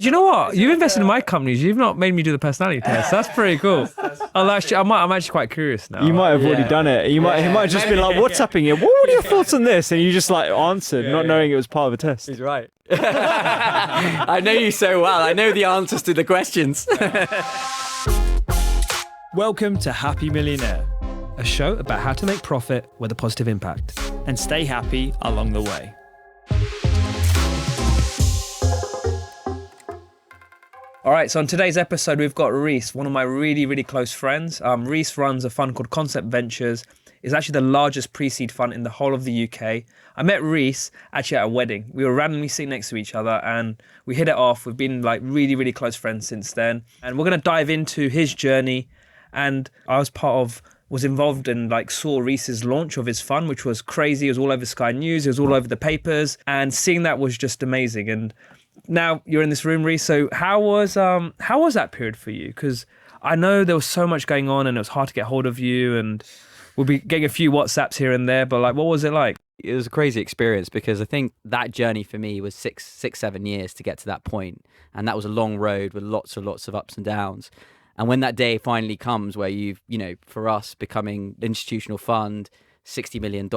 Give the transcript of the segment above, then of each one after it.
Do you know what? You've invested in my companies. You've not made me do the personality test. That's pretty cool. I'm actually quite curious now. You might have already done it. He might have just been like, WhatsApping you. What are your thoughts on this? And you just like answered, not knowing it was part of a test. He's right. I know you so well. I know the answers to the questions. Welcome to Happy Millionaire, a show about how to make profit with a positive impact. and stay happy along the way. All right, so on today's episode, we've got Reece, one of my really, really close friends. Reece runs a fund called Concept Ventures. It's actually the largest pre-seed fund in the whole of the UK. I met Reece actually at a wedding. We were randomly sitting next to each other and we hit it off. We've been like really, really close friends since then. And we're going to dive into his journey. And I was involved in saw Reece's launch of his fund, which was crazy. It was all over Sky News. It was all over the papers. And seeing that was just amazing. And now you're in this room, Reece. So how was that period for you? Because I know there was so much going on and it was hard to get hold of you, and we'll be getting a few WhatsApps here and there, but what was it like? It was a crazy experience because I think that journey for me was 7 years to get to that point. And that was a long road with lots of ups and downs. And when that day finally comes where for us becoming institutional fund, $60 million,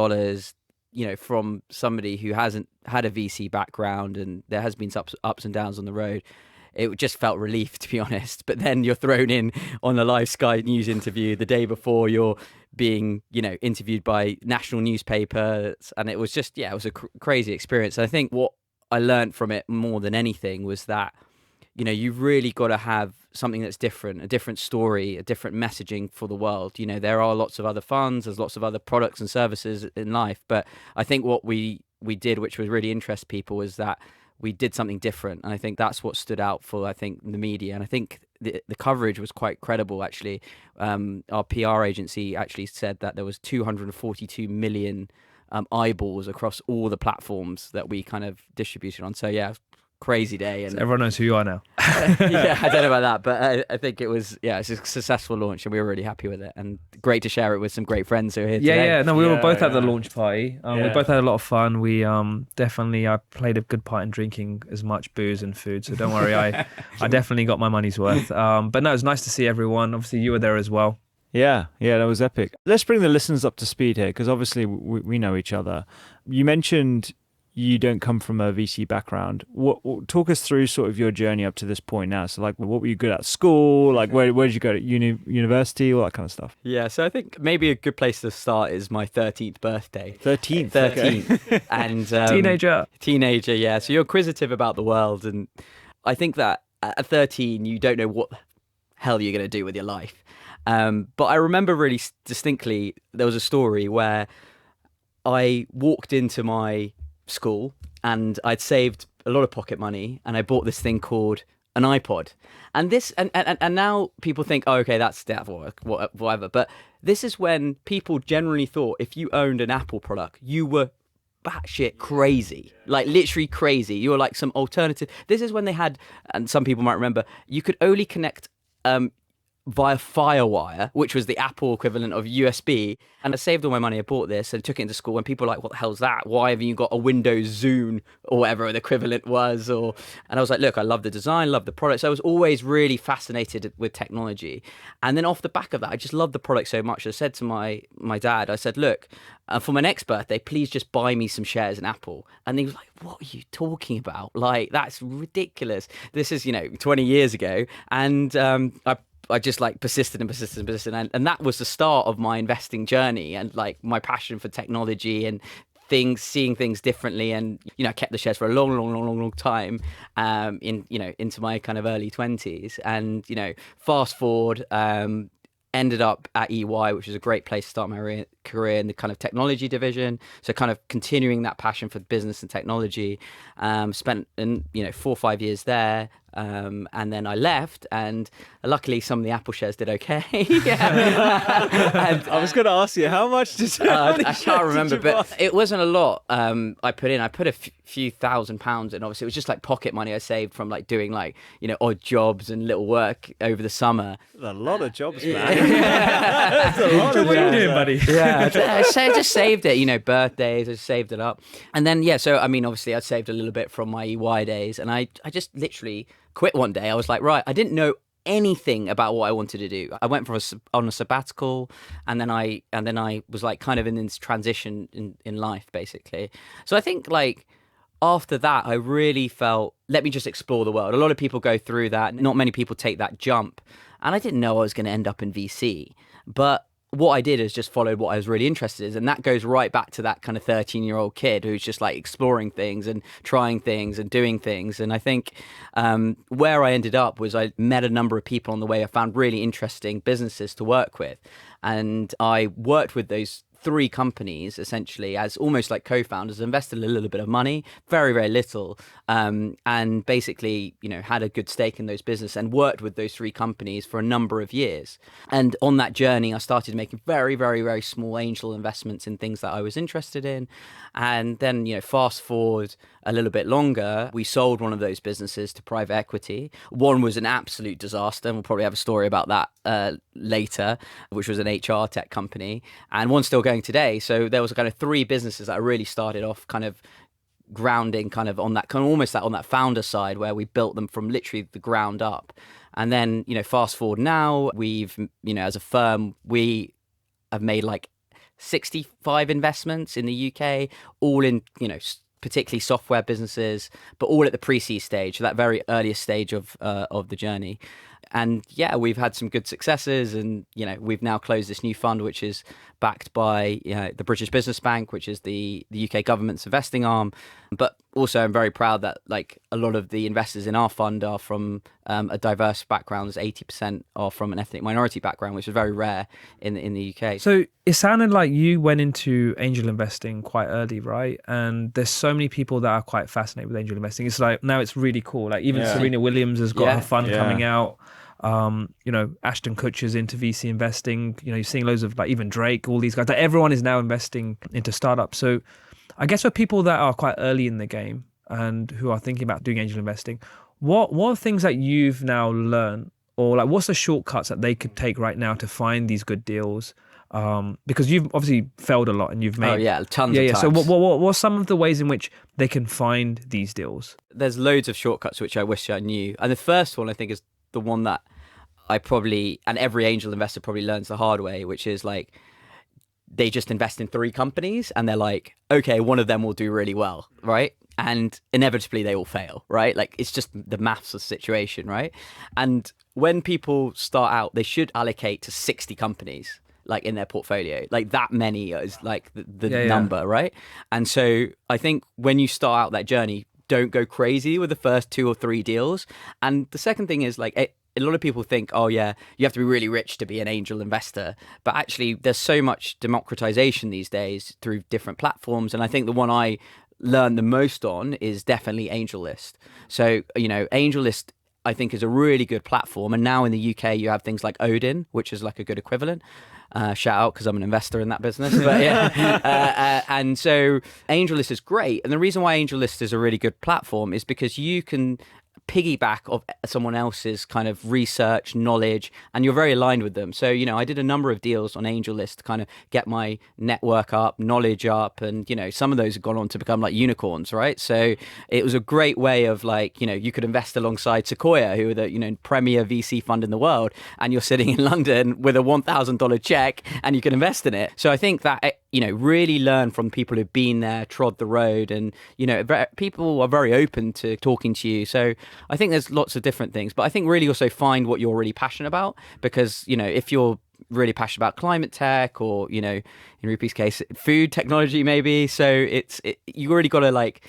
from somebody who hasn't had a VC background, and there has been ups and downs on the road, it just felt relief, to be honest. But then you're thrown in on a live Sky News interview the day before you're being, interviewed by national newspapers. And it was just, it was a crazy experience. And I think what I learned from it more than anything was that, you've really got to have something that's different, a different story, a different messaging for the world. There are lots of other funds, there's lots of other products and services in life. But I think what we did, which was really interest people, was that we did something different. And I think that's what stood out for, the media. And I think the coverage was quite credible, actually. Our PR agency actually said that there was 242 million eyeballs across all the platforms that we kind of distributed on. So, crazy day. And so everyone knows who you are now. I don't know about that, but I think it's a successful launch and we were really happy with it, and great to share it with some great friends who are here today. We were both at the launch party. We both had a lot of fun. We I played a good part in drinking as much booze and food, so don't worry, I definitely got my money's worth. But no, it was nice to see everyone. Obviously you were there as well. Yeah, that was epic. Let's bring the listeners up to speed here, because obviously we know each other. You mentioned you don't come from a VC background. Talk us through sort of your journey up to this point now. So what were you good at school? Where did you go to university, all that kind of stuff? Yeah, so I think maybe a good place to start is my 13th birthday. 13th? Okay. And Teenager, yeah. So you're inquisitive about the world. And I think that at 13, you don't know what the hell you're going to do with your life. But I remember really distinctly, there was a story where I walked into my school and I'd saved a lot of pocket money and I bought this thing called an iPod, and this and now people think, oh, okay, that's whatever, but this is when people generally thought if you owned an Apple product you were batshit crazy, literally crazy. You were some alternative. This is when they had, and some people might remember, you could only connect via Firewire, which was the Apple equivalent of USB. And I saved all my money, I bought this and took it into school, and people were like, what the hell's that? Why haven't you got a Windows Zune or whatever the equivalent was? And I was like, look, I love the design, love the product. So I was always really fascinated with technology. And then off the back of that, I just loved the product so much. I said to my dad, I said, look, for my next birthday, please just buy me some shares in Apple. And he was like, what are you talking about? That's ridiculous. This is, 20 years ago. And I just persisted and and that was the start of my investing journey and my passion for technology and seeing things differently. And I kept the shares for a long time into my kind of early 20s, and fast forward, ended up at EY, which is a great place to start my career in the kind of technology division. So kind of continuing that passion for business and technology. Spent 4 or 5 years there. And then I left, and luckily some of the Apple shares did okay. I was going to ask you, how much did I can't remember, but it wasn't a lot. I put a few £1,000 in. Obviously it was just pocket money I saved from doing odd jobs and little work over the summer. A lot of jobs, man. That's a lot of jobs. What are you doing, buddy? Yeah, I just saved it, birthdays, I saved it up. And then, so I mean, obviously I'd saved a little bit from my EY days, and I just literally quit one day. I was like, right, I didn't know anything about what I wanted to do. I went on a sabbatical, and then I was like kind of in this transition in life, basically. So I think like after that, I really felt, let me just explore the world. A lot of people go through that. Not many people take that jump. And I didn't know I was going to end up in VC. But what I did is just followed what I was really interested in. And that goes right back to that kind of 13-year-old kid who's just like exploring things and trying things and doing things. And I think where I ended up was I met a number of people on the way. I found really interesting businesses to work with. And I worked with those 3 companies essentially as almost like co-founders, invested a little bit of money, very, very little, and basically, had a good stake in those businesses and worked with those 3 companies for a number of years. And on that journey, I started making very, very, very small angel investments in things that I was interested in. And then, fast forward a little bit longer, we sold one of those businesses to private equity. One was an absolute disaster, and we'll probably have a story about that later, which was an HR tech company, and one's still going today. So there was kind of 3 businesses that I really started off kind of grounding kind of on that kind of almost that on that founder side, where we built them from literally the ground up. And then, fast forward now, we've, as a firm, we have made like 65 investments in the UK, all in, particularly software businesses, but all at the pre-seed stage, that very earliest stage of the journey. And yeah, we've had some good successes, and we've now closed this new fund, which is backed by the British Business Bank, which is the UK government's investing arm. But also, I'm very proud that like a lot of the investors in our fund are from a diverse background. As 80% are from an ethnic minority background, which is very rare in the UK. So it sounded like you went into angel investing quite early, right? And there's so many people that are quite fascinated with angel investing. It's like now it's really cool. Like even Serena Williams has got her fund coming out. Ashton Kutcher's into VC investing. You're seeing loads of like even Drake, all these guys. Like everyone is now investing into startups. So I guess for people that are quite early in the game and who are thinking about doing angel investing, what are things that you've now learned, or like what's the shortcuts that they could take right now to find these good deals? Because you've obviously failed a lot and you've made tons of times. So what are some of the ways in which they can find these deals? There's loads of shortcuts which I wish I knew. And the first one I think is the one that I probably, and every angel investor probably learns the hard way, which is like they just invest in 3 companies and they're like, okay, one of them will do really well, right? And inevitably they all fail, right? Like it's just the maths of the situation, right? And when people start out, they should allocate to 60 companies like in their portfolio. Like that many is like the number, right? And so I think when you start out that journey, don't go crazy with the first 2 or 3 deals. And the second thing is like a lot of people think, oh yeah, you have to be really rich to be an angel investor. But actually there's so much democratization these days through different platforms. And I think the one I learned the most on is definitely AngelList. So, AngelList I think is a really good platform. And now in the UK, you have things like Odin, which is like a good equivalent. Shout out because I'm an investor in that business. But yeah. And so AngelList is great. And the reason why AngelList is a really good platform is because you can piggyback of someone else's kind of research knowledge, and you're very aligned with them. So I did a number of deals on AngelList to kind of get my network up, knowledge up, and some of those have gone on to become like unicorns, right? So it was a great way of like you could invest alongside Sequoia, who are the premier VC fund in the world, and you're sitting in London with a $1,000 check and you can invest in it. So I think that really learn from people who've been there, trod the road, and people are very open to talking to you. So I think there's lots of different things, but I think really also find what you're really passionate about, because if you're really passionate about climate tech, or in Rupy's case food technology maybe, so you already got to like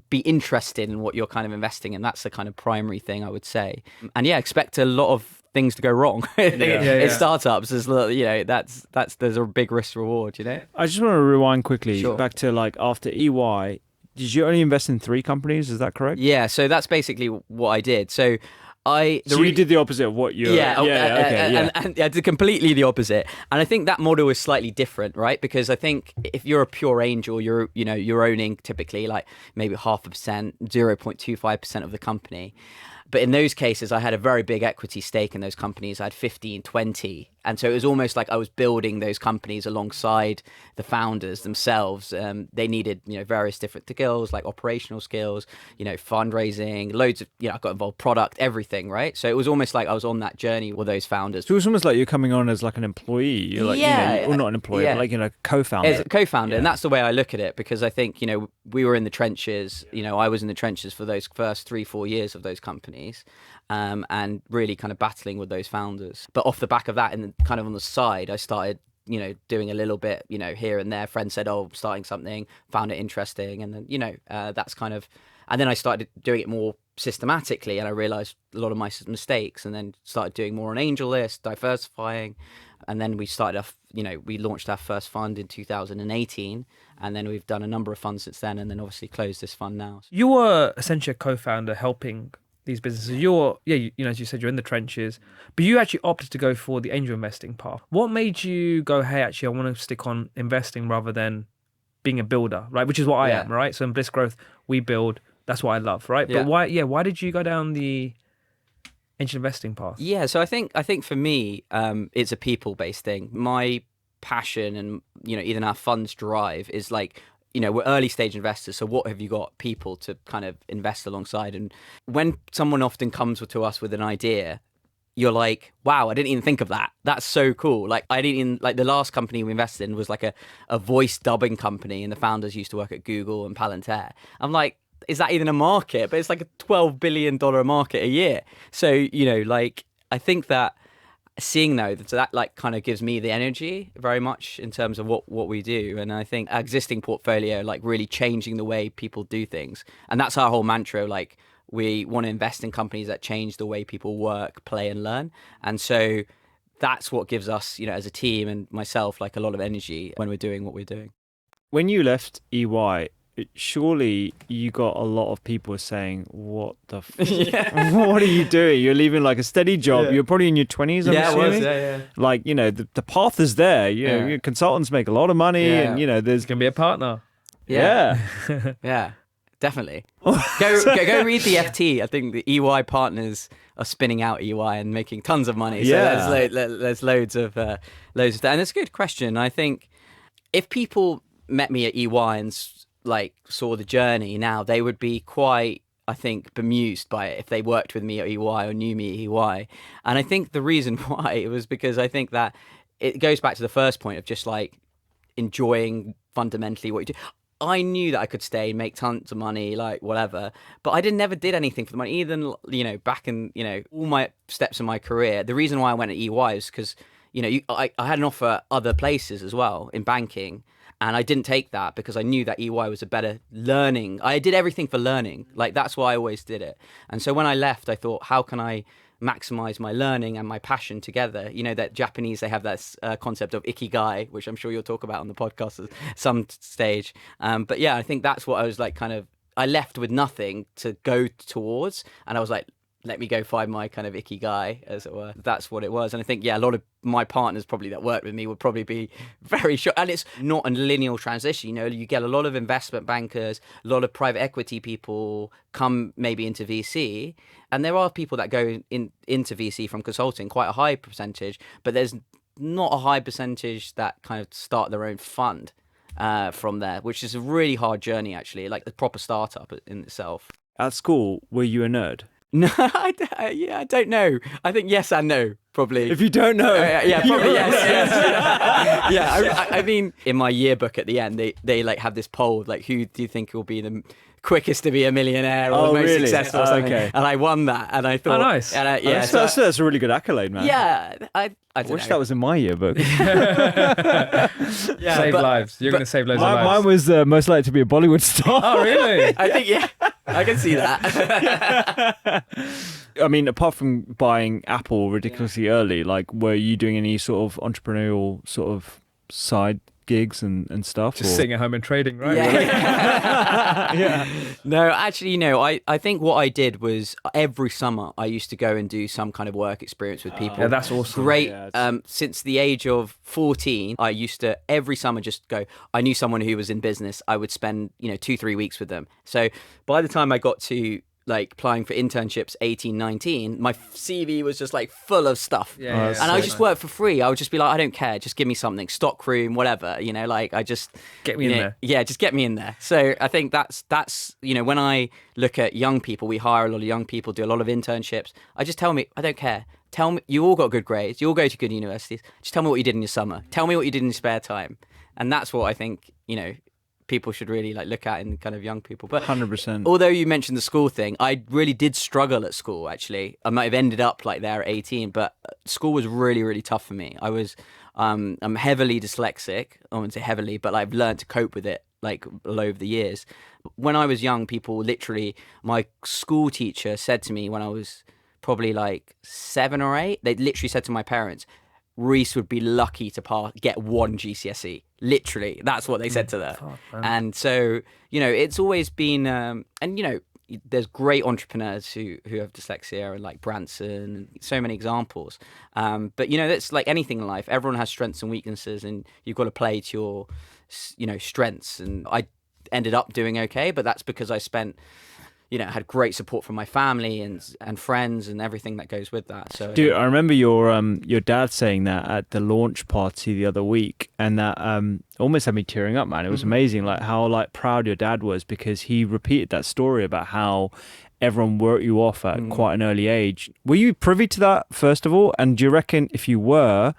be interested in what you're kind of investing in. That's the kind of primary thing I would say. And expect a lot of things to go wrong in startups. There's there's a big risk reward. I just want to rewind quickly back to like after EY. Did you only invest in 3 companies? Is that correct? Yeah, so that's basically what I did. So you did the opposite of what you're... And I did completely the opposite. And I think that model is slightly different, right? Because I think if you're a pure angel, you're owning typically like maybe 0.5%, 0.25% of the company. But in those cases, I had a very big equity stake in those companies. I had 15, 20. And so it was almost like I was building those companies alongside the founders themselves. They needed, various different skills, like operational skills, fundraising, loads of, I got involved, product, everything, right? So it was almost like I was on that journey with those founders. So it was almost like you're coming on as like an employee. You're like, or not an employee, but like, co-founder. As a co-founder, and that's the way I look at it, because I think, we were in the trenches, I was in the trenches for those first 3-4 years of those companies, and really kind of battling with those founders. But off the back of that, and kind of on the side, I started, doing a little bit, here and there. Friends said, oh, I'm starting something, found it interesting. And then, that's kind of, and then I started doing it more systematically, and I realized a lot of my mistakes, and then started doing more on angel list, diversifying. And then we started off, we launched our first fund in 2018, and then we've done a number of funds since then, and then obviously closed this fund now. You were essentially a co-founder helping these businesses. You're, as you said, you're in the trenches, but you actually opted to go for the angel investing path. What made you go, hey, actually, I want to stick on investing rather than being a builder, right? Which is what I am, right? So in Bliss Growth, we build. That's what I love, right? But why did you go down the angel investing path? Yeah, so I think for me, it's a people-based thing. My passion and, even our fund's drive is like, we're early stage investors, so what have you got? People to kind of invest alongside. And when someone often comes to us with an idea, you're like, wow, I didn't even think of that. That's so cool. Like, I didn't even, like, the last company we invested in was like a voice dubbing company, and the founders used to work at Google and Palantir. I'm like, is that even a market? But it's like a $12 billion market a year. So, I think that seeing that like kind of gives me the energy very much in terms of what we do. And I think our existing portfolio, like really changing the way people do things. And that's our whole mantra. Like, we want to invest in companies that change the way people work, play and learn. And so that's what gives us, as a team and myself, like a lot of energy when we're doing what we're doing. When you left EY, surely you got a lot of people saying, what the what are you doing? You're leaving like a steady job. You're probably in your 20s, I'm assuming. Like, the path is there. You know, consultants make a lot of money, and there's going to be a partner. Yeah. Definitely. Go read the FT. I think the EY partners are spinning out EY and making tons of money. So there's loads of that. And it's a good question. I think if people met me at EY and like saw the journey now, they would be quite, I think, bemused by it if they worked with me at EY or knew me at EY. And I think the reason why it was because I think that it goes back to the first point of just like enjoying fundamentally what you do. I knew that I could stay, make tons of money, like whatever, but I never did anything for the money. Even, back in, all my steps in my career, the reason why I went at EY is because, I had an offer other places as well in banking. And I didn't take that because I knew that EY was a better learning. I did everything for learning. Like, that's why I always did it. And so when I left, I thought, how can I maximize my learning and my passion together? That Japanese, they have that concept of ikigai, which I'm sure you'll talk about on the podcast at some stage. But yeah, I think that's what I was like, I left with nothing to go towards. And I was like, let me go find my kind of ikigai, as it were. That's what it was. And I think, a lot of my partners probably that work with me would probably be very sure. And it's not a linear transition. You get a lot of investment bankers, a lot of private equity people come maybe into VC. And there are people that go into VC from consulting, quite a high percentage, but there's not a high percentage that kind of start their own fund from there, which is a really hard journey, actually, like a proper startup in itself. At school, were you a nerd? No, I don't know. I think yes and no, probably. If you don't know. Probably yes. Yeah, I mean, in my yearbook at the end, they like have this poll, like, who do you think will be the quickest to be a millionaire or the most successful or something? Okay. And I won that, and I thought... Oh, nice. And that's a really good accolade, man. Yeah, I wish that was in my yearbook. Save lives. You're going to save loads of lives. Mine was most likely to be a Bollywood star. Oh, really? I think, I can see that. I mean, apart from buying Apple ridiculously early, like, were you doing any sort of entrepreneurial sort of side gigs and stuff? Just sitting at home and trading, right? Yeah. No, actually, I think what I did was every summer I used to go and do some kind of work experience with people. Yeah, that's awesome. Great. Yeah, since the age of 14, I used to every summer just go. I knew someone who was in business. I would spend 2-3 weeks with them. So by the time I got to like applying for internships 18, 19, my CV was just like full of stuff. And I would just work for free. I would just be like, I don't care. Just give me something, stock room, whatever, like I just... Get me in there. Yeah, just get me in there. So I think that's when I look at young people, we hire a lot of young people, do a lot of internships. I just tell me, I don't care. Tell me, you all got good grades. You all go to good universities. Just tell me what you did in your summer. Tell me what you did in your spare time. And that's what I think, people should really like look at in kind of young people. But 100%. Although you mentioned the school thing, I really did struggle at school, actually. I might have ended up like there at 18, but school was really, really tough for me. I'm heavily dyslexic. I wouldn't say heavily, but I've learned to cope with it like all over the years. When I was young, my school teacher said to me when I was probably like 7 or 8, they literally said to my parents, Reece would be lucky to get one GCSE. Literally, that's what they said to her. And so, it's always been, there's great entrepreneurs who have dyslexia, and like Branson, and so many examples. But it's like anything in life. Everyone has strengths and weaknesses, and you've got to play to your, strengths. And I ended up doing okay, but that's because I spent, had great support from my family and friends and everything that goes with that. So, dude, I remember your dad saying that at the launch party the other week, and that almost had me tearing up, man. It was amazing, like how like proud your dad was, because he repeated that story about how everyone wrote you off at quite an early age. Were you privy to that, first of all? And do you reckon if you were,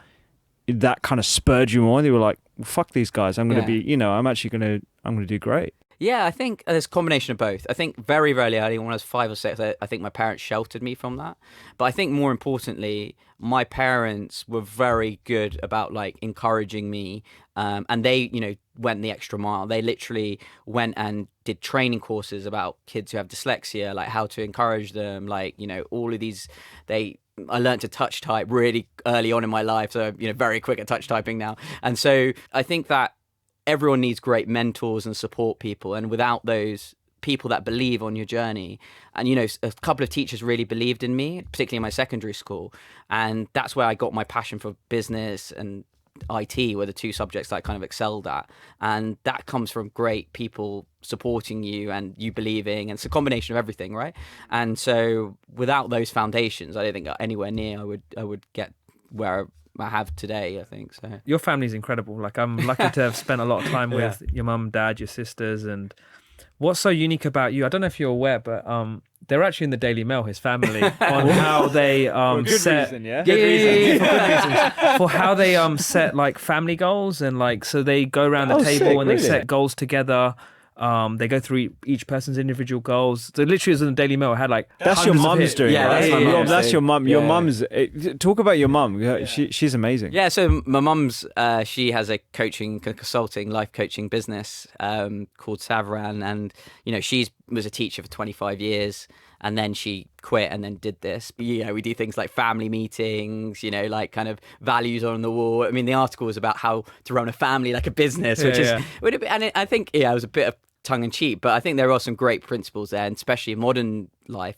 that kind of spurred you on? You were like, well, fuck these guys. I'm going to be, I'm going to do great. Yeah, I think there's a combination of both. I think very, very early, when I was 5 or 6, I think my parents sheltered me from that. But I think more importantly, my parents were very good about like encouraging me. And they, went the extra mile. They literally went and did training courses about kids who have dyslexia, like how to encourage them, like, all of these, I learned to touch type really early on in my life. So, very quick at touch typing now. And so I think that everyone needs great mentors and support people, and without those people that believe on your journey, and a couple of teachers really believed in me, particularly in my secondary school, and that's where I got my passion for business and IT were the two subjects that I kind of excelled at, and that comes from great people supporting you and you believing, and it's a combination of everything, right? And so without those foundations, I don't think anywhere near I would get where I have today, I think. So your family's incredible. Like, I'm lucky to have spent a lot of time with your mum, dad, your sisters. And what's so unique about you, I don't know if you're aware, but they're actually in the Daily Mail, his family, on how they for good set reason, yeah? for good reasons, for how they set like family goals, and like so they go around the table sick, and they set goals together. They go through each person's individual goals. So literally, as in the Daily Mail, it had like that's your mum's doing. Yeah, right? That's your mum. Your Yeah. mum's. Talk about your mum. She's amazing. Yeah, so my mum's, she has a consulting, life coaching business called Savran, and she was a teacher for 25 years, and then she quit and then did this. We do things like family meetings, like kind of values on the wall. I mean, the article was about how to run a family like a business, which is, and I think, it was a bit of tongue in cheek, but I think there are some great principles there, and especially in modern life,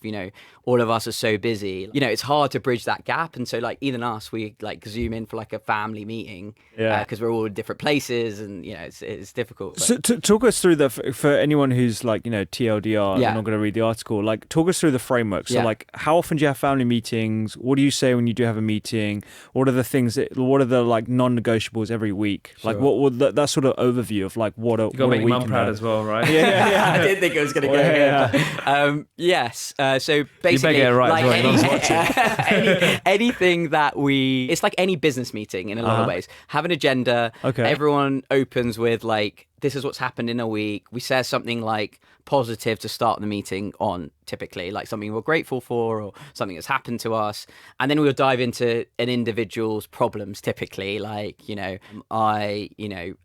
all of us are so busy, it's hard to bridge that gap. And so like even us, we like zoom in for like a family meeting because we're all in different places, and it's difficult. But... So talk us through for anyone who's like TLDR, I'm not going to read the article, like talk us through the framework. So like, how often do you have family meetings? What do you say when you do have a meeting? What are the like non-negotiables every week? Sure. Like what that sort of overview of like what a you gotta make your mum proud as well, right? Yeah. I didn't think it was going to go yes. So basically, anything that it's like any business meeting in a lot of ways. Have an agenda. Okay. Everyone opens with like, this is what's happened in a week. We say something like positive to start the meeting on, typically, like something we're grateful for or something that's happened to us. And then we'll dive into an individual's problems, typically, like, I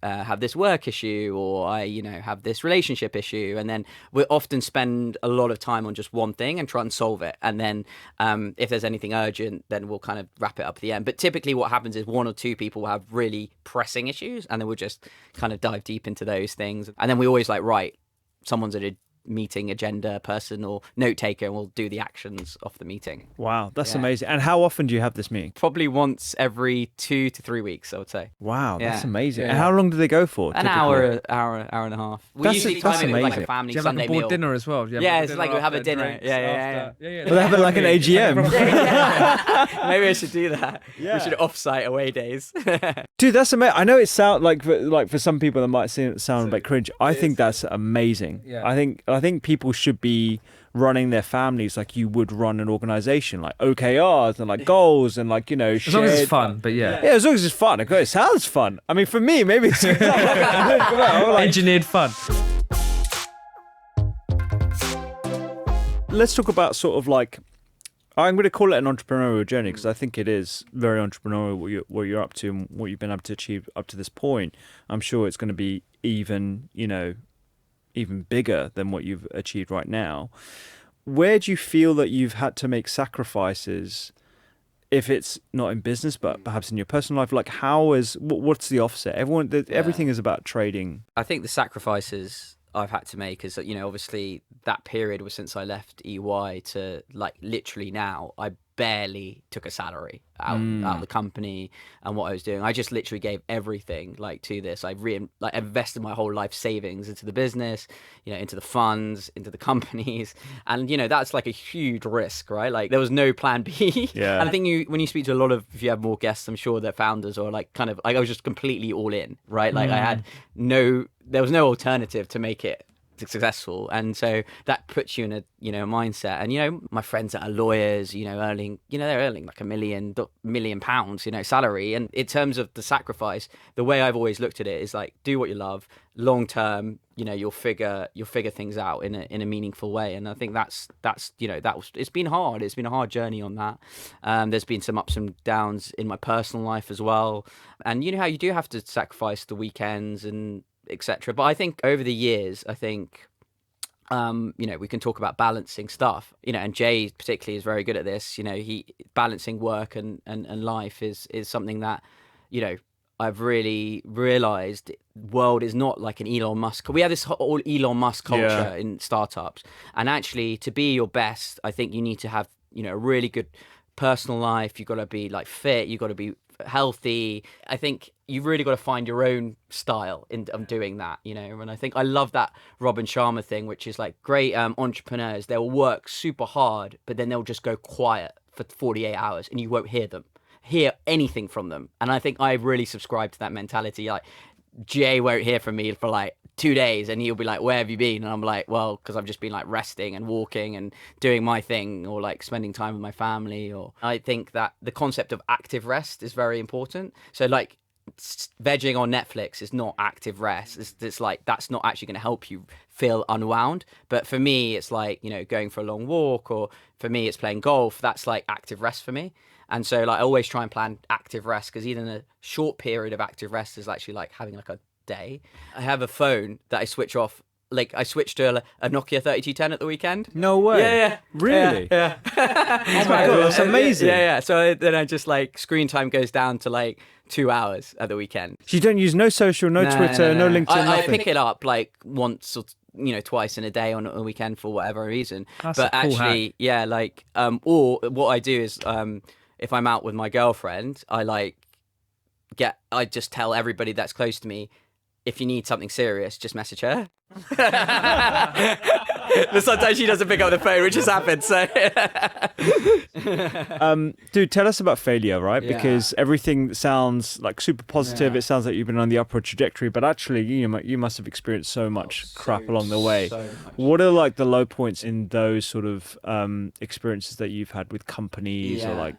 have this work issue, or I, have this relationship issue. And then we often spend a lot of time on just one thing and try and solve it. And then if there's anything urgent, then we'll kind of wrap it up at the end. But typically what happens is one or two people will have really pressing issues, and then we'll just kind of dive deep into those things. And then we always like, right, someone's at a meeting agenda person or note taker, and we'll do the actions of the meeting. Wow, that's amazing. And how often do you have this meeting? Probably once every 2 to 3 weeks, I would say. Wow, that's Yeah. amazing. Yeah. And how long do they go for? An typically? hour and a half. We That's- usually that's time it with like amazing. a family Do you have Sunday like a board meal. dinner as well? Do you have Yeah, a it's dinner like we have a after, dinner. drinks Yeah. after? Well, they have it like an AGM. Maybe I should do that. Yeah. We should off-site away days. Dude, that's amazing. I know it sounds like for some people that might sound a bit cringe. I think that's amazing. Yeah. I think people should be running their families like you would run an organization, like OKRs and like goals and like, As long as it's fun, but yeah. As long as it's fun. It sounds fun. I mean, for me, maybe it's like, Engineered fun. let's talk about sort of like, I'm going to call it an entrepreneurial journey because I think it is very entrepreneurial what you're up to and what you've been able to achieve up to this point. I'm sure it's going to be even bigger than what you've achieved right now. Where do you feel that you've had to make sacrifices, if it's not in business, but perhaps in your personal life? Like, what's the offset? Everything is about trading. I think the sacrifices I've had to make is that, obviously that period was since I left EY to like literally now, I barely took a salary out of the company and what I was doing. I just literally gave everything like to this. I invested my whole life savings into the business, into the funds, into the companies. And, that's like a huge risk, right? Like there was no plan B. Yeah. And I think when you speak to a lot of, if you have more guests, I'm sure they're founders or like kind of like I was just completely all in, right? Like there was no alternative to make it successful, and so that puts you in a mindset. And my friends that are lawyers, earning they're earning like £1 million salary. And in terms of the sacrifice, the way I've always looked at it is like, do what you love. Long term, you'll figure things out in a meaningful way. And I think it's been hard. It's been a hard journey on that. There's been some ups and downs in my personal life as well. And how you do have to sacrifice the weekends and etc. But I think over the years, we can talk about balancing stuff, and Jay particularly is very good at this. He balancing work and life is something that, I've really realized world is not like an Elon Musk. We have this whole Elon Musk culture in startups, and actually to be your best, I think you need to have, a really good personal life. You've got to be like fit. You've got to be healthy. I think you've really got to find your own style of doing that, and I think I love that Robin Sharma thing, which is like great entrepreneurs, they'll work super hard, but then they'll just go quiet for 48 hours and you won't hear anything from them. And I think I really subscribe to that mentality. Like Jay won't hear from me for like 2 days and he'll be like, where have you been? And I'm like, well, because I've just been like resting and walking and doing my thing, or like spending time with my family. Or I think that the concept of active rest is very important. So like vegging on Netflix is not active rest. It's like that's not actually going to help you feel unwound. But for me, it's like, going for a long walk, or for me, it's playing golf. That's like active rest for me. And so like I always try and plan active rest, because even a short period of active rest is actually like having like a day. I have a phone that I switch off. Like I switched to a Nokia 3210 at the weekend. No way. Yeah. Really? Yeah. Oh my God, that's amazing. Yeah. So then I just like screen time goes down to like 2 hours at the weekend. So you don't use no social, no Twitter, no LinkedIn, I nothing? pick it up like once or twice in a day on a weekend for whatever reason. That's but a cool actually, hack. yeah, like or what I do is if I'm out with my girlfriend, I just tell everybody that's close to me, if you need something serious, just message her. But sometimes she doesn't pick up the phone, which has happened. So, dude, tell us about failure, right? Yeah. Because everything sounds like super positive. Yeah. It sounds like you've been on the upward trajectory, but actually, you must have experienced so much crap along the way. So much. What are like the low points in those sort of experiences that you've had with companies, or like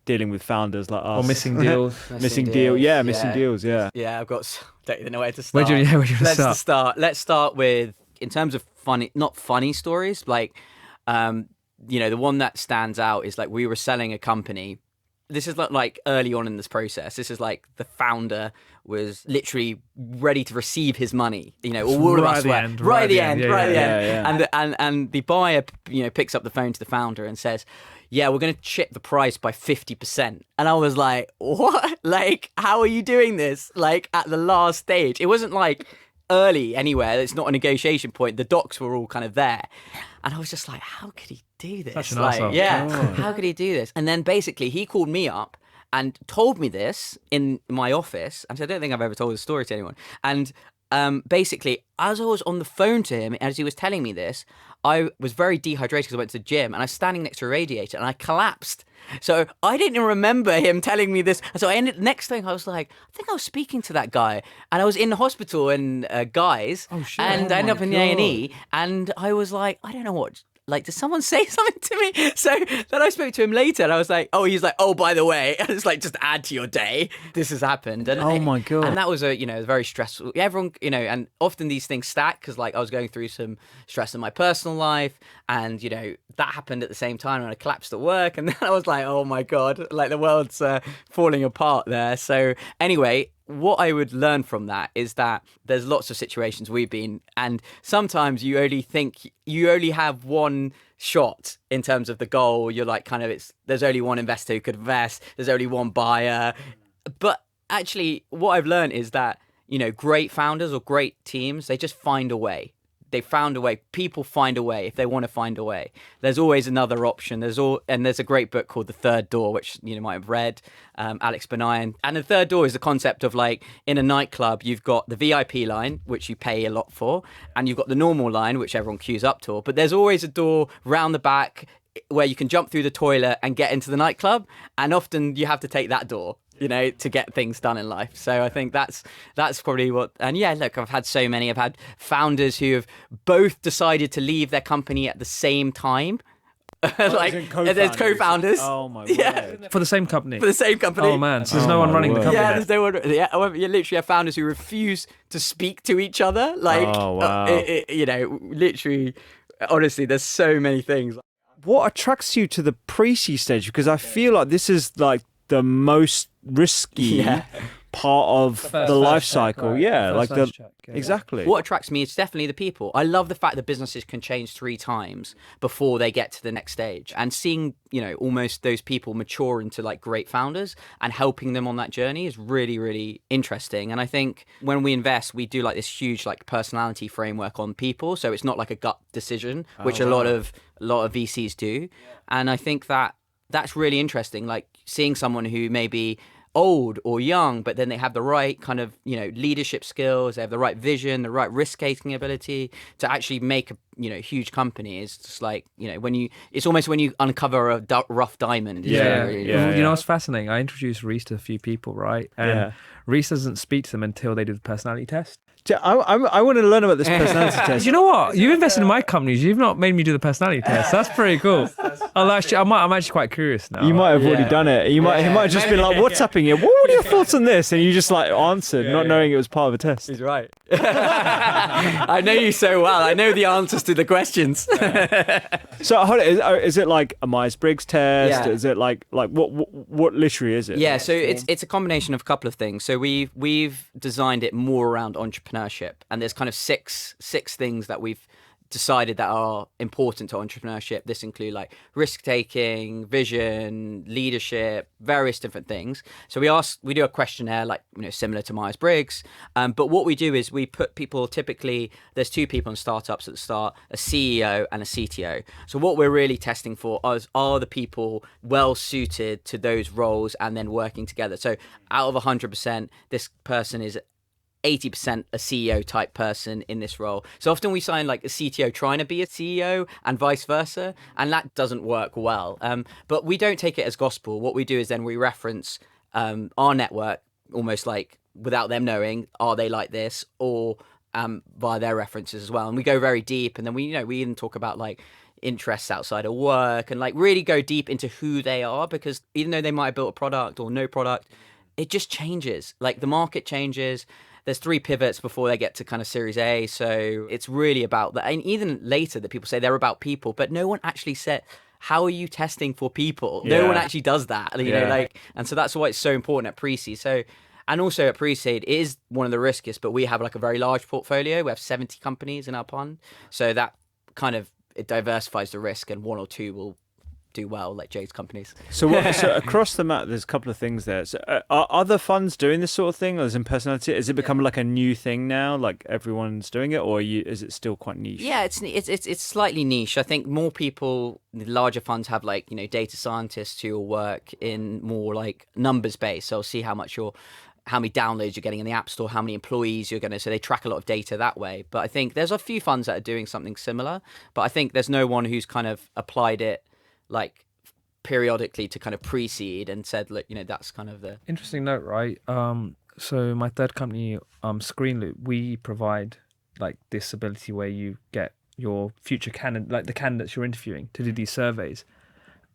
dealing with founders like us, Or missing deals. missing deals? Yeah. Yeah, I've got. Don't even know where to start. Where do you Let's start? Let's start with, in terms of funny, not funny stories. Like, the one that stands out is like we were selling a company. This is like early on in this process. This is like the founder was literally ready to receive his money. All of us were right at the end. Yeah. And the buyer, picks up the phone to the founder and says, yeah, we're going to chip the price by 50%. And I was like, what? Like, how are you doing this? Like, at the last stage. It wasn't like early anywhere. It's not a negotiation point. The docs were all kind of there. And I was just like, how could he do this? Such an arsehole. Yeah, how could he do this? And then basically he called me up and told me this in my office. And I don't think I've ever told this story to anyone. And basically, as I was on the phone to him, as he was telling me this, I was very dehydrated because I went to the gym and I was standing next to a radiator and I collapsed. So I didn't even remember him telling me this. So next thing I was like, I think I was speaking to that guy, and I was in the hospital in Guy's, and I ended up in the A&E, and I was like, I don't know what. Like, did someone say something to me? So then I spoke to him later and I was like, he's like, by the way, and it's like, just add to your day, this has happened. And oh my God. And that was very stressful. Everyone, and often these things stack because like I was going through some stress in my personal life, and that happened at the same time, and I collapsed at work, and then I was like, oh my God, like the world's falling apart there. So anyway, what I would learn from that is that there's lots of situations we've been, and sometimes you only think you only have one shot in terms of the goal. You're like, there's only one investor who could invest. There's only one buyer. But actually what I've learned is that, great founders or great teams, they just find a way. They found a way. People find a way if they want to find a way. There's always another option. There's a great book called The Third Door, which you might have read, Alex Banayan. And the third door is the concept of like in a nightclub, you've got the VIP line, which you pay a lot for, and you've got the normal line, which everyone queues up to. But there's always a door round the back where you can jump through the toilet and get into the nightclub. And often you have to take that door, to get things done in life. So I think that's probably what, and yeah, look, I've had so many. I've had founders who have both decided to leave their company at the same time. Like there's co-founders. Oh my word. For the same company. For the same company. Oh man, so there's no one running the company. Yeah, there's no one. Yeah, you literally have founders who refuse to speak to each other. Like, literally, honestly, there's so many things. What attracts you to the pre-seed stage? Because I feel like this is like the most risky part of the life cycle. Right. Yeah, First like check, exactly. What attracts me is definitely the people. I love the fact that businesses can change 3 times before they get to the next stage, and seeing almost those people mature into like great founders and helping them on that journey is really, really interesting. And I think when we invest, we do like this huge like personality framework on people, so it's not like a gut decision, which a lot of VCs do. And I think that that's really interesting, like seeing someone who may be old or young, but then they have the right kind of, leadership skills, they have the right vision, the right risk-taking ability to actually make a, huge company. Is just like, it's almost when you uncover a rough diamond. What's fascinating? I introduced Reece to a few people, right? And Reece doesn't speak to them until they do the personality test. I want to learn about this personality test. You know what? You invested in my companies. You've not made me do the personality test. That's pretty cool. I'm actually quite curious now. You might have already done it. He might have just been like, "What's happening here? What are your thoughts on this?" And you just like answered, not knowing it was part of a test. He's right. I know you so well. I know the answers to the questions. So, is it like a Myers-Briggs test? Yeah. Is it like what literally is it? Yeah. So it's a combination of a couple of things. So we've designed it more around entrepreneurship, and there's kind of six things that we've decided that are important to entrepreneurship. This include like risk-taking, vision, leadership, various different things. So we do a questionnaire like, similar to Myers-Briggs. But what we do is we put people, typically there's 2 people in startups at the start, a CEO and a CTO. So what we're really testing for are the people well suited to those roles and then working together. So out of 100%, this person is 80% a CEO type person in this role. So often we sign like a CTO trying to be a CEO and vice versa, and that doesn't work well. But we don't take it as gospel. What we do is then we reference our network almost like without them knowing, are they like this, or via their references as well. And we go very deep, and then we even talk about like interests outside of work and like really go deep into who they are, because even though they might have built a product or no product, it just changes. Like the market changes. There's 3 pivots before they get to kind of Series A. So it's really about that. And even later that people say they're about people, but no one actually said, how are you testing for people? Yeah. No one actually does that, and so that's why it's so important at pre-seed. So, and also at pre-seed, it is one of the riskiest, but we have like a very large portfolio. We have 70 companies in our fund. So that kind of, it diversifies the risk, and 1 or 2 will do well, like Jay's companies. So across the map, there's a couple of things there. So are other funds doing this sort of thing, as in personality? Has it become like a new thing now? Like everyone's doing it, or is it still quite niche? Yeah, it's slightly niche. I think more people, the larger funds have like, data scientists who will work in more like numbers based. So see how many downloads you're getting in the App Store, how many employees you're so they track a lot of data that way. But I think there's a few funds that are doing something similar, but I think there's no one who's kind of applied it like periodically to kind of pre-seed and said, look, that's kind of the interesting note, right? So my third company, Screenloop, we provide like this ability where you get your future candidate, like the candidates you're interviewing, to do these surveys.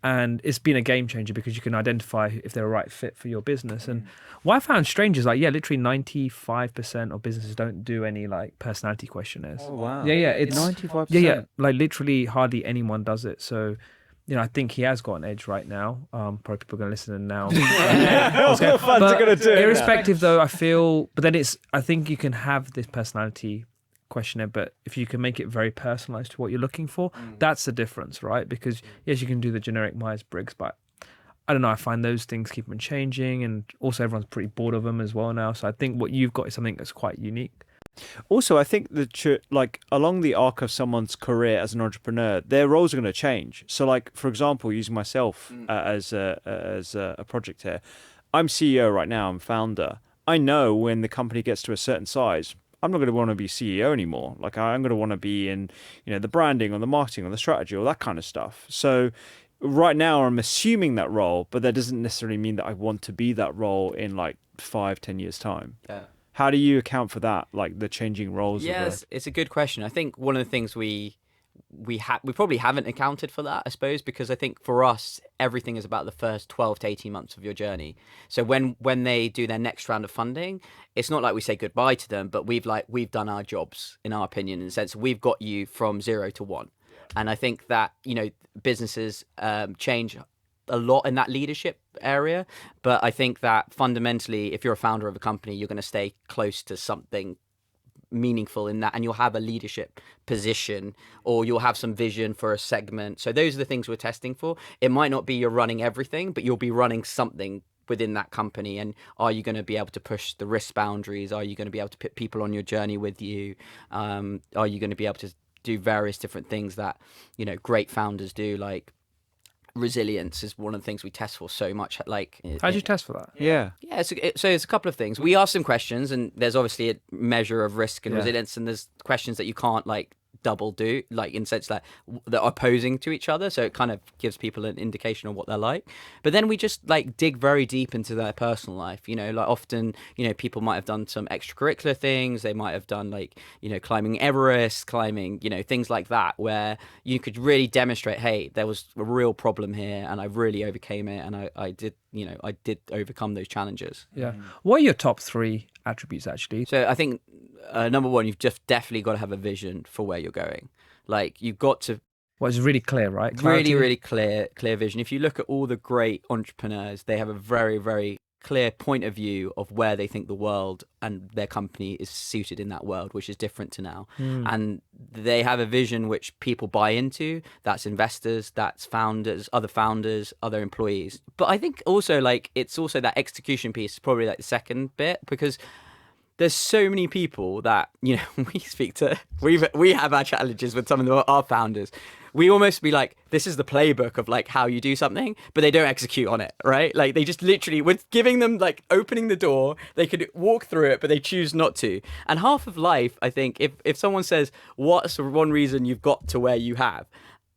And it's been a game changer because you can identify if they're a right fit for your business. And what I found strange is literally 95% of businesses don't do any like personality questionnaires. Oh, wow. Yeah, it's 95%. Yeah, like literally hardly anyone does it. So, I think he has got an edge right now. Probably people are going to listen and now. What funds are going to do? Irrespective though, I think you can have this personality questionnaire, but if you can make it very personalized to what you're looking for, that's the difference, right? Because yes, you can do the generic Myers-Briggs, but I don't know, I find those things keep on changing, and also everyone's pretty bored of them as well now. So I think what you've got is something that's quite unique. Also, I think that along the arc of someone's career as an entrepreneur, their roles are going to change. So, like for example, using myself as a project here, I'm CEO right now. I'm founder. I know when the company gets to a certain size, I'm not going to want to be CEO anymore. Like I'm going to want to be in, the branding or the marketing or the strategy or that kind of stuff. So right now I'm assuming that role, but that doesn't necessarily mean that I want to be that role in like 5-10 years time. Yeah. How do you account for that, like the changing roles? Yes, it's a good question. I think one of the things we probably haven't accounted for that, I suppose, because I think for us, everything is about the first 12 to 18 months of your journey. So when they do their next round of funding, it's not like we say goodbye to them, but we've done our jobs, in our opinion, in the sense we've got you from 0 to 1. And I think that, businesses change a lot in that leadership area. But I think that fundamentally, if you're a founder of a company, you're going to stay close to something meaningful in that, and you'll have a leadership position, or you'll have some vision for a segment. So those are the things we're testing for. It might not be you're running everything, but you'll be running something within that company. And are you going to be able to push the risk boundaries? Are you going to be able to put people on your journey with you? Are you going to be able to do various different things that great founders do, like resilience is one of the things we test for so much. Like, how do you test for that? Yeah. So it's a couple of things. We ask some questions, and there's obviously a measure of risk and resilience, and there's questions that you can't like double do, like in sense that are opposing to each other. So it kind of gives people an indication of what they're like. But then we just like dig very deep into their personal life. Like often, people might have done some extracurricular things. They might have done like, climbing Everest, climbing, things like that, where you could really demonstrate, hey, there was a real problem here and I really overcame it. And I did overcome those challenges. Yeah. What are your top 3 attributes actually? So I think number one, you've just definitely got to have a vision for where you're going. Like you've got to. Well, it's really clear, right? Clarity. Really, really clear vision. If you look at all the great entrepreneurs, they have a very, very clear point of view of where they think the world and their company is suited in that world, which is different to now. And they have a vision which people buy into. That's investors, that's founders, other employees. But I think also like it's also that execution piece is probably like the second bit, because there's so many people that, we speak to, we have our challenges with some of our founders. We almost be like, this is the playbook of like how you do something, but they don't execute on it, right? Like they just literally, with giving them like opening the door, they could walk through it, but they choose not to. And half of life, I think, if someone says, what's one reason you've got to where you have,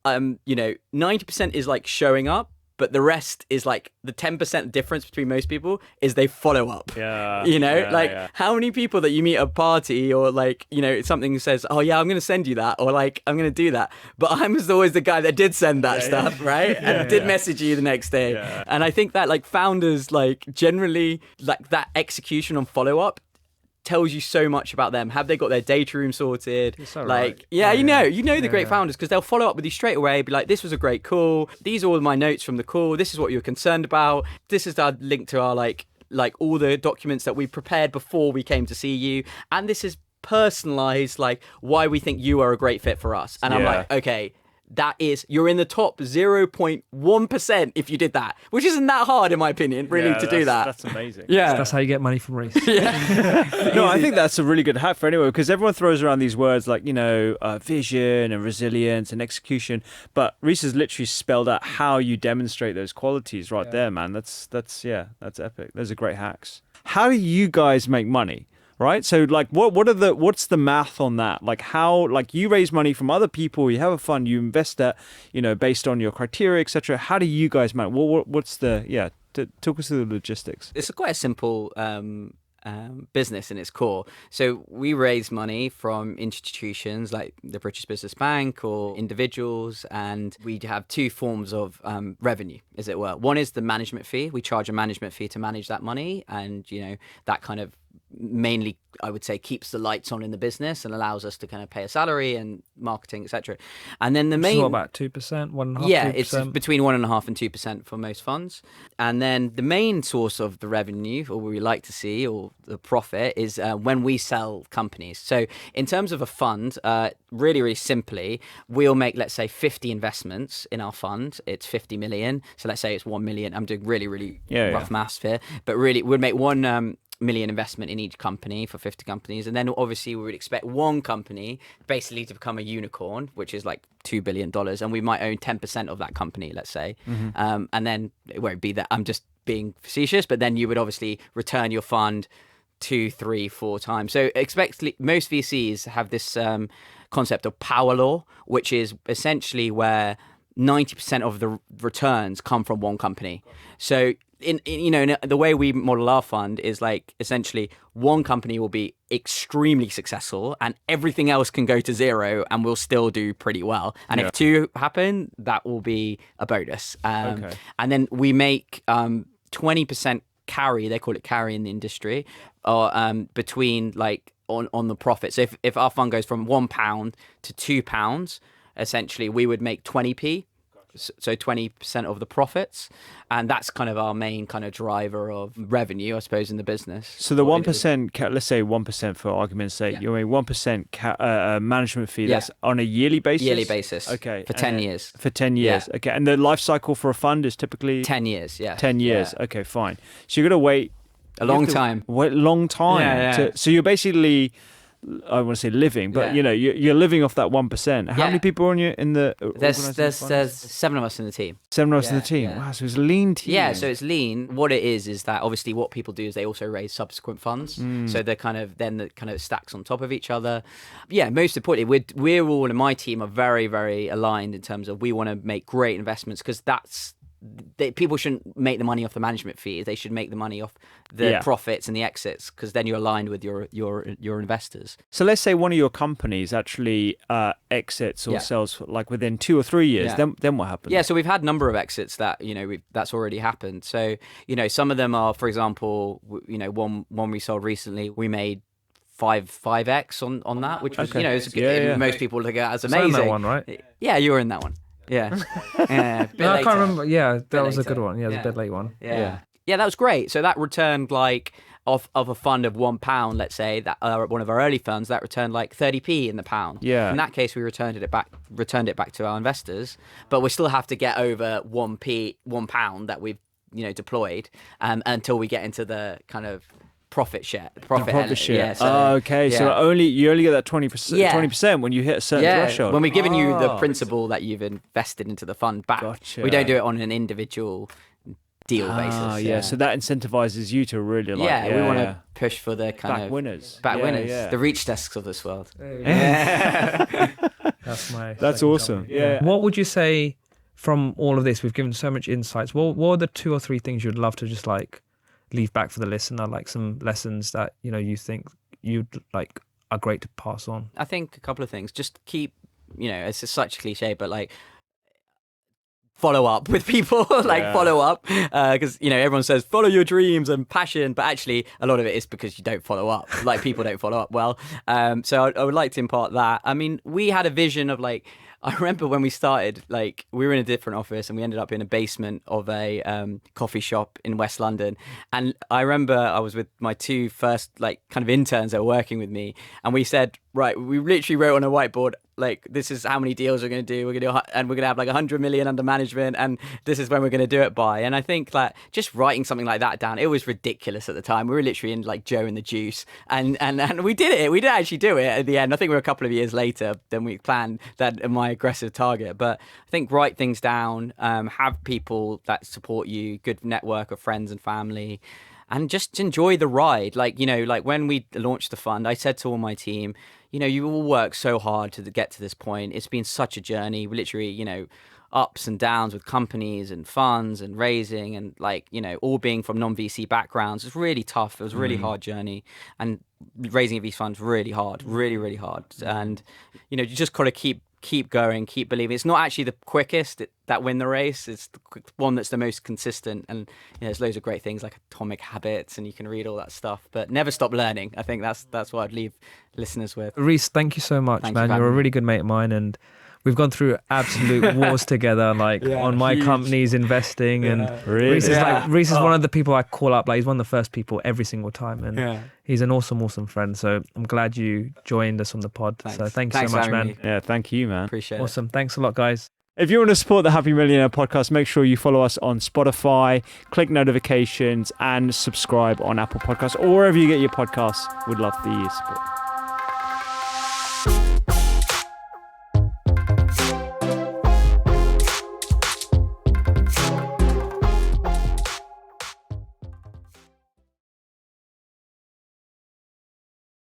90% is like showing up. But the rest is like the 10% difference between most people is they follow up. Yeah. How many people that you meet at a party or like, something says, oh yeah, I'm going to send you that, or like, I'm going to do that. But I was always the guy that did send that stuff, right? And did message you the next day. Yeah. And I think that like founders, like generally like that execution on follow up tells you so much about them. Have they got their data room sorted? So like, right. The great founders, because they'll follow up with you straight away, be like, this was a great call. These are all my notes from the call. This is what you're concerned about. This is our link to our like all the documents that we prepared before we came to see you. And this is personalized, like why we think you are a great fit for us. And I'm like, okay, you're in the top 0.1% if you did that, which isn't that hard in my opinion, really, to do that. That's amazing. Yeah. So that's how you get money from Reece. No, I think that's a really good hack for anyone, because everyone throws around these words like, vision and resilience and execution, but Reece has literally spelled out how you demonstrate those qualities right there, man. That's epic. Those are great hacks. How do you guys make money? Right, so like, what's the math on that? Like, how, like, you raise money from other people, you have a fund, you invest that, based on your criteria, etc. How do you guys manage? What's the talk us through the logistics? It's quite a simple business in its core. So we raise money from institutions like the British Business Bank or individuals, and we have two forms of revenue, as it were. One is the management fee. We charge a management fee to manage that money, and that kind of mainly, I would say, keeps the lights on in the business and allows us to kind of pay a salary and marketing, etc. And then the main, what, about 2%, 1.5%? Yeah, 2%? It's between 1.5% and 2% for most funds. And then the main source of the revenue, or what we like to see, or the profit, is when we sell companies. So in terms of a fund, really, really simply, we'll make, let's say, 50 investments in our fund. It's 50 million. So let's say it's 1 million. I'm doing really, really rough maths here, but really, we'd make 1 million investment in each company for 50 companies, and then obviously we would expect one company basically to become a unicorn, which is like $2 billion, and we might own 10% of that company, let's say. And then it won't be that, I'm just being facetious, but then you would obviously return your fund 2, 3, 4 times. So most VCs have this concept of power law, which is essentially where 90% of the returns come from one company. So in the way we model our fund is like, essentially one company will be extremely successful and everything else can go to zero and we'll still do pretty well. And if 2 happen, that will be a bonus. And then we make 20% carry, they call it carry in the industry, or between like on the profit. So if our fund goes from £1 to £2, essentially we would make 20p. So 20% of the profits, and that's kind of our main kind of driver of revenue, I suppose, in the business. So the 1%, let's say 1% for argument's sake, you mean 1% management fee. That's on a yearly basis. Yearly basis. Okay. For 10 years. For 10 years. Okay. And the life cycle for a fund is typically 10 years. Yeah. 10 years. Okay, fine. So you're gonna wait a long time. Wait a long time. Yeah. So you're basically, I want to say living, but you're living off that 1%. How many people are in the? There's 7 of us in the team. 7 of us in the team. Yeah. Wow, so it's a lean team. Yeah, so it's lean. What it is that obviously what people do is they also raise subsequent funds. So they're kind of stacks on top of each other. Yeah, most importantly, we're all in my team are very, very aligned in terms of we want to make great investments, because people shouldn't make the money off the management fee. They should make the money off the profits and the exits, because then you're aligned with your investors. So let's say one of your companies actually exits or sells like within 2 or 3 years. Then what happens? Yeah, so we've had a number of exits that that's already happened. So some of them are, for example, one we sold recently, we made 5x on that, which was most people look at as amazing. So in that one, right? Yeah, you were in that one. Yeah. No, I can't remember. Yeah, that was a good one. Yeah, the bit late one. Yeah, that was great. So that returned like of a fund of £1, let's say, that one of our early funds, that returned like 30p in the pound. Yeah. In that case, we returned it back to our investors, but we still have to get over £1 that we've deployed until we get into the kind of profit share. Profit share. Yeah, so, so you only get that 20% when you hit a certain threshold. When we're giving you the principal that you've invested into the fund back. Gotcha. We don't do it on an individual deal basis. So that incentivizes you to really we want to push for the kind back winners, the reach desks of this world. That's awesome. Yeah. What would you say from all of this? We've given so much insights. What are the 2 or 3 things you'd love to just like leave back for the listener, like some lessons that you think you'd like are great to pass on? I think a couple of things. Just keep, it's just such a cliche, but like follow up with people, follow up, because everyone says follow your dreams and passion, but actually a lot of it is because you don't follow up. Like people don't follow up well. So I would like to impart that. I mean, we had a vision of like, I remember when we started, like we were in a different office and we ended up in a basement of a coffee shop in West London. And I remember I was with my 2 first like kind of interns that were working with me, and we said, right, we literally wrote on a whiteboard, like, this is how many deals we're going to do. And we're going to have like 100 million under management. And this is when we're going to do it by. And I think that just writing something like that down, it was ridiculous at the time. We were literally in like Joe and the Juice. And we did it. We did actually do it at the end. I think we were a couple of years later than we planned that my aggressive target. But I think write things down, have people that support you, good network of friends and family. And just enjoy the ride. Like, you know, like when we launched the fund, I said to all my team, you know, you all work so hard to get to this point. It's been such a journey. We literally, you know, ups and downs with companies and funds and raising and like, you know, all being from non-VC backgrounds. It's really tough. It was a really hard journey. And raising a VC fund, really hard, really, really hard. And, you know, you just got to keep going, keep believing. It's not actually the quickest that win the race. It's the one that's the most consistent. And you know, there's loads of great things like Atomic Habits, and you can read all that stuff. But never stop learning. I think that's what I'd leave listeners with. Reece, thank you so much, man. You're a really good mate of mine, and we've gone through absolute wars together, like on my company's investing. And Reece is one of the people I call up. Like, he's one of the first people every single time, and he's an awesome friend. So I'm glad you joined us on the pod. Thanks. So thanks so much, man. Yeah, thank you, man. Appreciate it. Awesome. Thanks a lot, guys. If you want to support the Happy Millionaire podcast, make sure you follow us on Spotify, click notifications, and subscribe on Apple Podcasts or wherever you get your podcasts. We'd love the support.